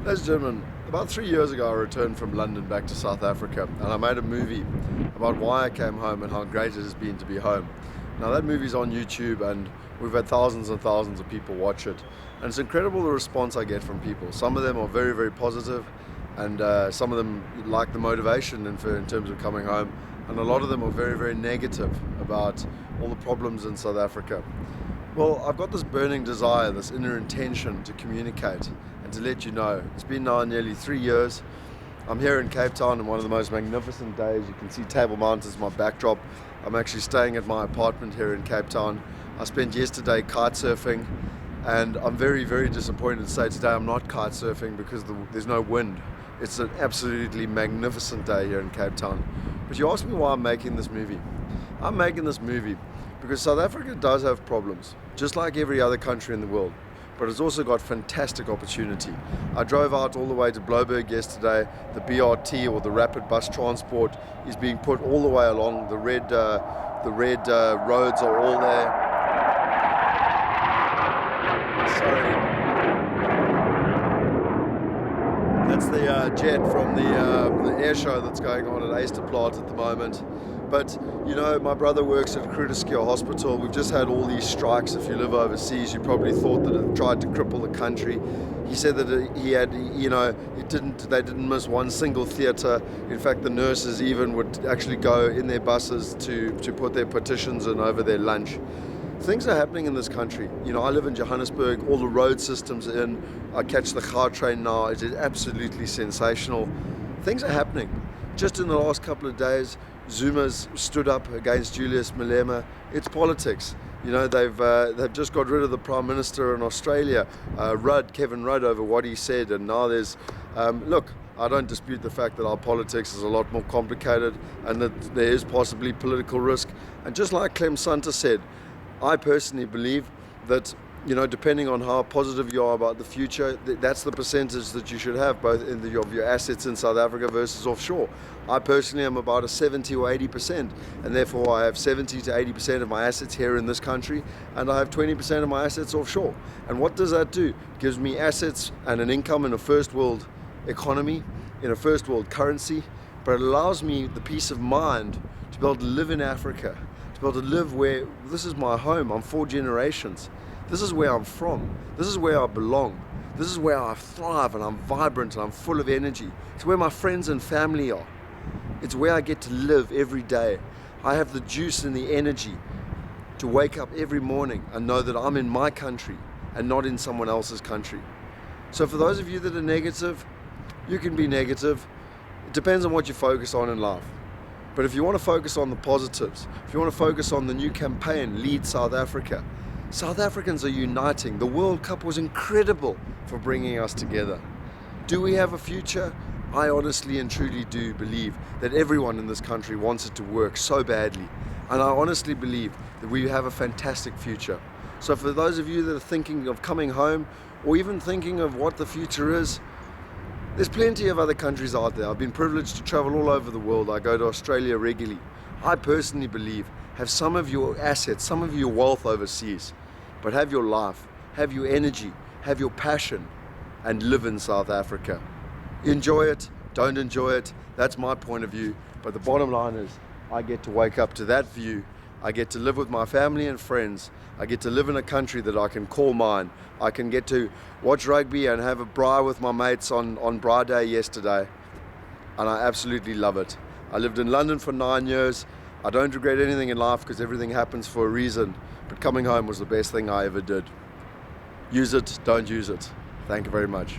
Ladies and gentlemen, about 3 years ago I returned from London back to South Africa, and I made a movie about why I came home and how great it has been to be home. Now that movie's on YouTube and we've had thousands and thousands of people watch it, and it's incredible the response I get from people. Some of them are very, very positive, and some of them like the motivation in terms of coming home, and a lot of them are very, very negative about all the problems in South Africa. Well, I've got this burning desire, this inner intention to communicate and to let you know. It's been now nearly 3 years. I'm here in Cape Town on one of the most magnificent days. You can see Table Mountain as my backdrop. I'm actually staying at my apartment here in Cape Town. I spent yesterday kite surfing, and I'm very, very disappointed to say today I'm not kite surfing because there's no wind. It's an absolutely magnificent day here in Cape Town. But you asked me why I'm making this movie. I'm making this movie because South Africa does have problems, just like every other country in the world, but it's also got fantastic opportunity. I drove out all the way to Bloberg yesterday. The BRT, or the rapid bus transport, is being put all the way along. The red roads are all there. Sorry. That's the jet from the air show that's going on at Easterplaat at the moment. But, you know, my brother works at Grooteskiel Hospital. We've just had all these strikes. If you live overseas, you probably thought that it tried to cripple the country. He said that he had, you know, they didn't miss one single theatre. In fact, the nurses even would actually go in their buses to put their petitions in over their lunch. Things are happening in this country. You know, I live in Johannesburg. All the road systems are in. I catch the Gautrain now. It is absolutely sensational. Things are happening. Just in the last couple of days, Zuma's stood up against Julius Malema. It's politics. You know, they've just got rid of the Prime Minister in Australia, Kevin Rudd, over what he said. And now there's, look, I don't dispute the fact that our politics is a lot more complicated and that there is possibly political risk. And just like Clem Santa said, I personally believe that, you know, depending on how positive you are about the future, that's the percentage that you should have, both of your assets in South Africa versus offshore. I personally am about a 70 or 80%, and therefore I have 70 to 80% of my assets here in this country, and I have 20% of my assets offshore. And what does that do? It gives me assets and an income in a first world economy, in a first world currency, but it allows me the peace of mind to be able to live in Africa, to be able to live where this is my home. I'm 4 generations. This is where I'm from. This is where I belong. This is where I thrive, and I'm vibrant and I'm full of energy. It's where my friends and family are. It's where I get to live every day. I have the juice and the energy to wake up every morning and know that I'm in my country and not in someone else's country. So for those of you that are negative, you can be negative. It depends on what you focus on in life. But if you want to focus on the positives, if you want to focus on the new campaign, Lead South Africa, South Africans are uniting. The World Cup was incredible for bringing us together. Do we have a future? I honestly and truly do believe that everyone in this country wants it to work so badly. And I honestly believe that we have a fantastic future. So for those of you that are thinking of coming home, or even thinking of what the future is, there's plenty of other countries out there. I've been privileged to travel all over the world. I go to Australia regularly. I personally believe, have some of your assets, some of your wealth overseas, but have your life, have your energy, have your passion, and live in South Africa. Enjoy it, don't enjoy it, that's my point of view, but the bottom line is I get to wake up to that view. I get to live with my family and friends. I get to live in a country that I can call mine. I can get to watch rugby and have a braai with my mates on braai day yesterday, and I absolutely love it. I lived in London for 9 years. I don't regret anything in life because everything happens for a reason, but coming home was the best thing I ever did. Use it, don't use it. Thank you very much.